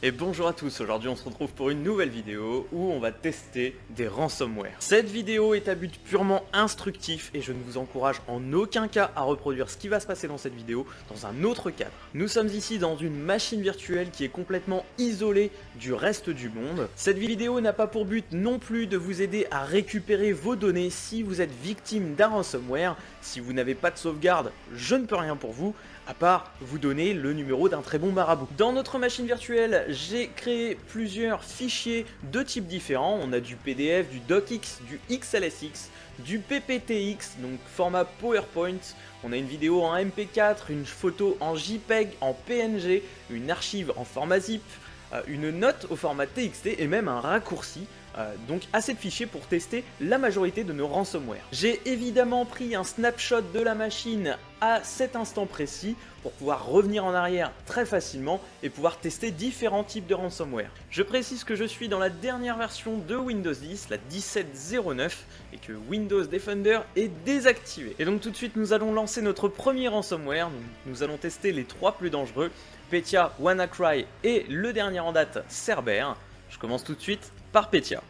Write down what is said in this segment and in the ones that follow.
Et bonjour à tous, aujourd'hui on se retrouve pour une nouvelle vidéo où on va tester des ransomware. Cette vidéo est à but purement instructif et je ne vous encourage en aucun cas à reproduire ce qui va se passer dans cette vidéo dans un autre cadre. Nous sommes ici dans une machine virtuelle qui est complètement isolée du reste du monde. Cette vidéo n'a pas pour but non plus de vous aider à récupérer vos données si vous êtes victime d'un ransomware. Si vous n'avez pas de sauvegarde, je ne peux rien pour vous, à part vous donner le numéro d'un très bon marabout. Dans notre machine virtuelle, j'ai créé plusieurs fichiers de types différents. On a du PDF, du DocX, du XLSX, du PPTX, donc format PowerPoint. On a une vidéo en MP4, une photo en JPEG, en PNG, une archive en format zip, une note au format TXT et même un raccourci. Donc assez de fichiers pour tester la majorité de nos ransomware. J'ai évidemment pris un snapshot de la machine à cet instant précis pour pouvoir revenir en arrière très facilement et pouvoir tester différents types de ransomware. Je précise que je suis dans la dernière version de Windows 10, la 17.09, et que Windows Defender est désactivé. Et donc tout de suite nous allons lancer notre premier ransomware. Donc, nous allons tester les trois plus dangereux, Petya, WannaCry et le dernier en date, Cerber. Je commence tout de suite par Petya.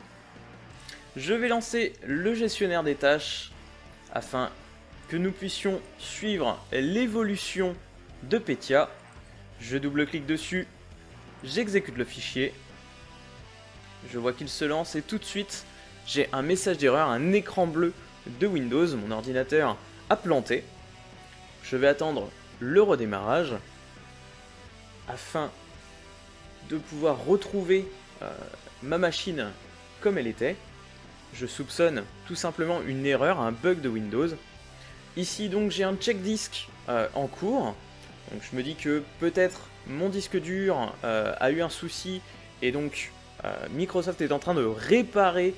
Je vais lancer le gestionnaire des tâches afin que nous puissions suivre l'évolution de Petya. Je double-clique dessus, j'exécute le fichier, je vois qu'il se lance et tout de suite j'ai un message d'erreur, un écran bleu de Windows, mon ordinateur a planté. Je vais attendre le redémarrage afin de pouvoir retrouver ma machine comme elle était. Je soupçonne tout simplement une erreur, un bug de Windows. Ici donc j'ai un check disk en cours. Donc je me dis que peut-être mon disque dur a eu un souci et donc Microsoft est en train de réparer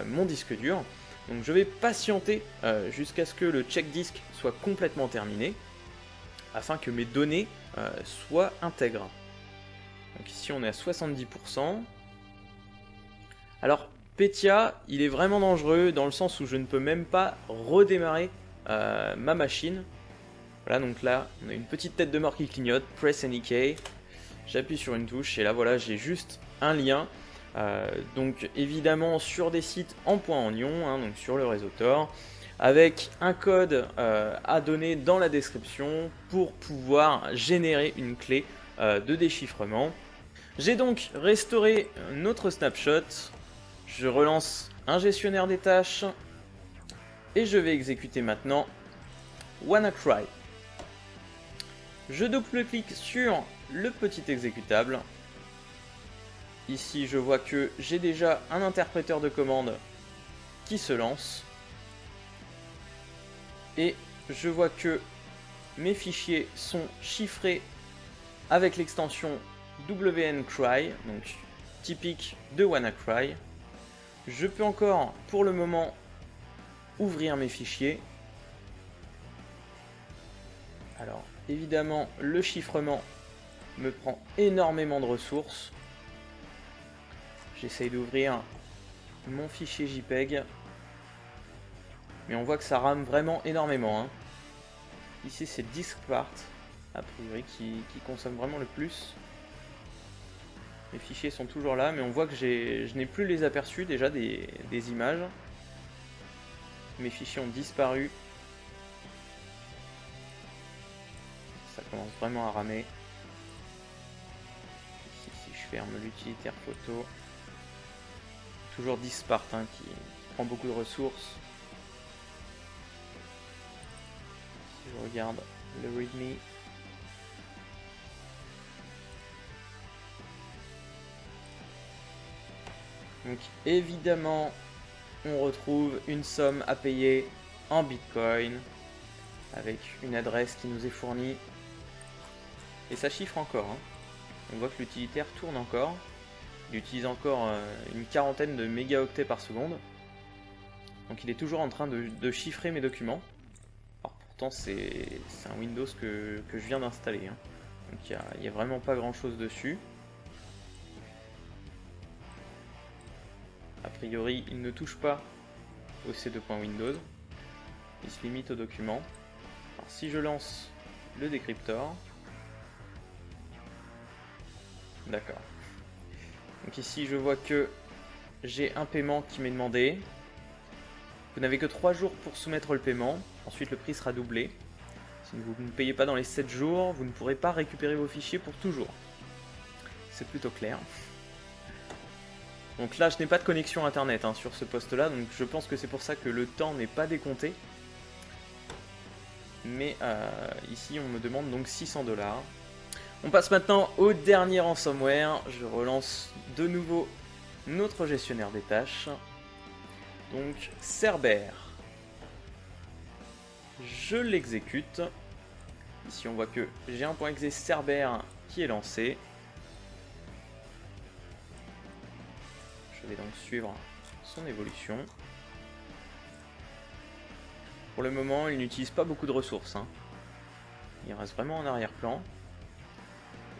mon disque dur. Donc je vais patienter jusqu'à ce que le check disk soit complètement terminé afin que mes données soient intègres. Donc ici on est à 70%. Alors Petya, il est vraiment dangereux dans le sens où je ne peux même pas redémarrer ma machine. Voilà, donc là on a une petite tête de mort qui clignote, press any key, j'appuie sur une touche et là voilà j'ai juste un lien. Donc évidemment sur des sites en .onion, hein, donc sur le réseau Tor, avec un code à donner dans la description pour pouvoir générer une clé de déchiffrement. J'ai donc restauré notre snapshot, je relance un gestionnaire des tâches et je vais exécuter maintenant WannaCry. Je double-clique sur le petit exécutable. Ici je vois que j'ai déjà un interpréteur de commande qui se lance. Et je vois que mes fichiers sont chiffrés avec l'extension WNCry, donc typique de WannaCry. Je peux encore pour le moment ouvrir mes fichiers. Alors évidemment le chiffrement me prend énormément de ressources. J'essaye d'ouvrir mon fichier JPEG. Mais on voit que ça rame vraiment énormément. Hein. Ici c'est DiskPart, a priori, qui consomme vraiment le plus. Les fichiers sont toujours là, mais on voit que je n'ai plus les aperçus déjà des images. Mes fichiers ont disparu. Ça commence vraiment à ramer. Ici, si je ferme l'utilitaire photo, toujours DiskPart hein, qui prend beaucoup de ressources. Si je regarde le README, donc évidemment on retrouve une somme à payer en Bitcoin avec une adresse qui nous est fournie et ça chiffre encore. Hein. On voit que l'utilitaire tourne encore, il utilise encore une quarantaine de mégaoctets par seconde, donc il est toujours en train de chiffrer mes documents. Alors pourtant c'est un Windows que je viens d'installer, hein. Donc il n'y a vraiment pas grand chose dessus. A priori, il ne touche pas au C2.Windows, il se limite aux documents. Alors si je lance le décryptor, d'accord, Donc ici je vois que j'ai un paiement qui m'est demandé. Vous n'avez que 3 jours pour soumettre le paiement, ensuite le prix sera doublé. Si vous ne payez pas dans les 7 jours, vous ne pourrez pas récupérer vos fichiers pour toujours. C'est plutôt clair. Donc là je n'ai pas de connexion internet sur ce poste là, donc je pense que c'est pour ça que le temps n'est pas décompté. Mais ici on me demande donc 600 $. On passe maintenant au dernier ransomware. Je relance de nouveau notre gestionnaire des tâches. Donc Cerber. Je l'exécute. Ici on voit que j'ai un .exe Cerber qui est lancé. Je vais donc suivre son évolution. Pour le moment, il n'utilise pas beaucoup de ressources. Il reste vraiment en arrière-plan.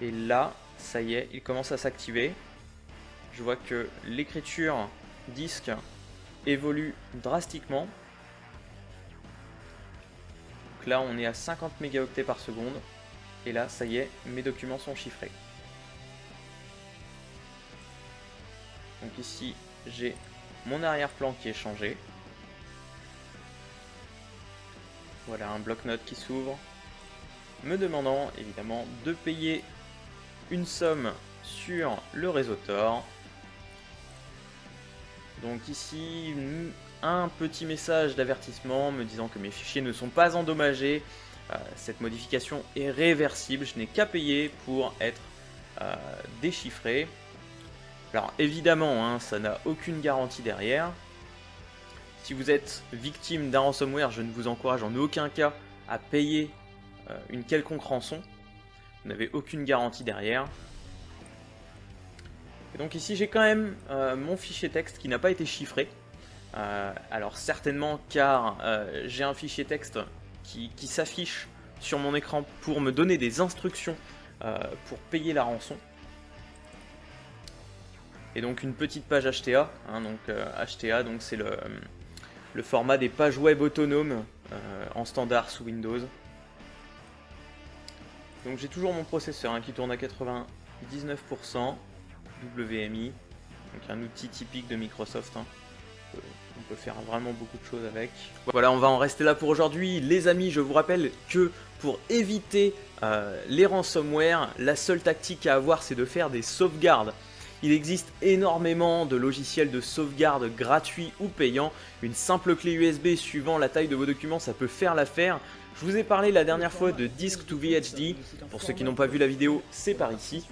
Et là, ça y est, il commence à s'activer. Je vois que l'écriture disque évolue drastiquement. Donc là, on est à 50 mégaoctets par seconde. Et là, ça y est, mes documents sont chiffrés. Donc ici, j'ai mon arrière-plan qui est changé. Voilà un bloc-notes qui s'ouvre, me demandant évidemment de payer une somme sur le réseau Tor. Donc ici, un petit message d'avertissement me disant que mes fichiers ne sont pas endommagés. Cette modification est réversible, je n'ai qu'à payer pour être déchiffré. Alors évidemment, ça n'a aucune garantie derrière. Si vous êtes victime d'un ransomware, je ne vous encourage en aucun cas à payer une quelconque rançon. Vous n'avez aucune garantie derrière. Et donc ici j'ai quand même mon fichier texte qui n'a pas été chiffré. Alors certainement car j'ai un fichier texte qui s'affiche sur mon écran pour me donner des instructions pour payer la rançon. Et donc une petite page HTA, HTA donc c'est le format des pages web autonomes en standard sous Windows. Donc j'ai toujours mon processeur qui tourne à 99% WMI, donc un outil typique de Microsoft. On peut faire vraiment beaucoup de choses avec. Voilà, on va en rester là pour aujourd'hui. Les amis, je vous rappelle que pour éviter les ransomware, la seule tactique à avoir, c'est de faire des sauvegardes. Il existe énormément de logiciels de sauvegarde gratuits ou payants. Une simple clé USB suivant la taille de vos documents, ça peut faire l'affaire. Je vous ai parlé la dernière fois de Disk to VHD. Pour ceux qui n'ont pas vu la vidéo, c'est par ici.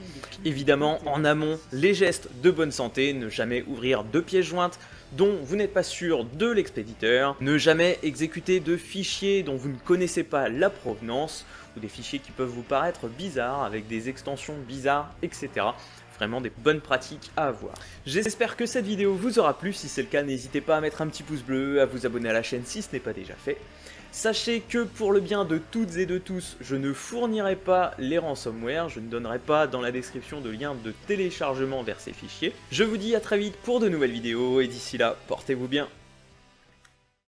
Évidemment, en amont, les gestes de bonne santé, ne jamais ouvrir de pièces jointes dont vous n'êtes pas sûr de l'expéditeur, ne jamais exécuter de fichiers dont vous ne connaissez pas la provenance, ou des fichiers qui peuvent vous paraître bizarres, avec des extensions bizarres, etc. Vraiment des bonnes pratiques à avoir. J'espère que cette vidéo vous aura plu. Si c'est le cas, n'hésitez pas à mettre un petit pouce bleu, à vous abonner à la chaîne si ce n'est pas déjà fait. Sachez que pour le bien de toutes et de tous, je ne fournirai pas les ransomware, je ne donnerai pas dans la description de lien de téléchargement vers ces fichiers. Je vous dis à très vite pour de nouvelles vidéos et d'ici là, portez-vous bien.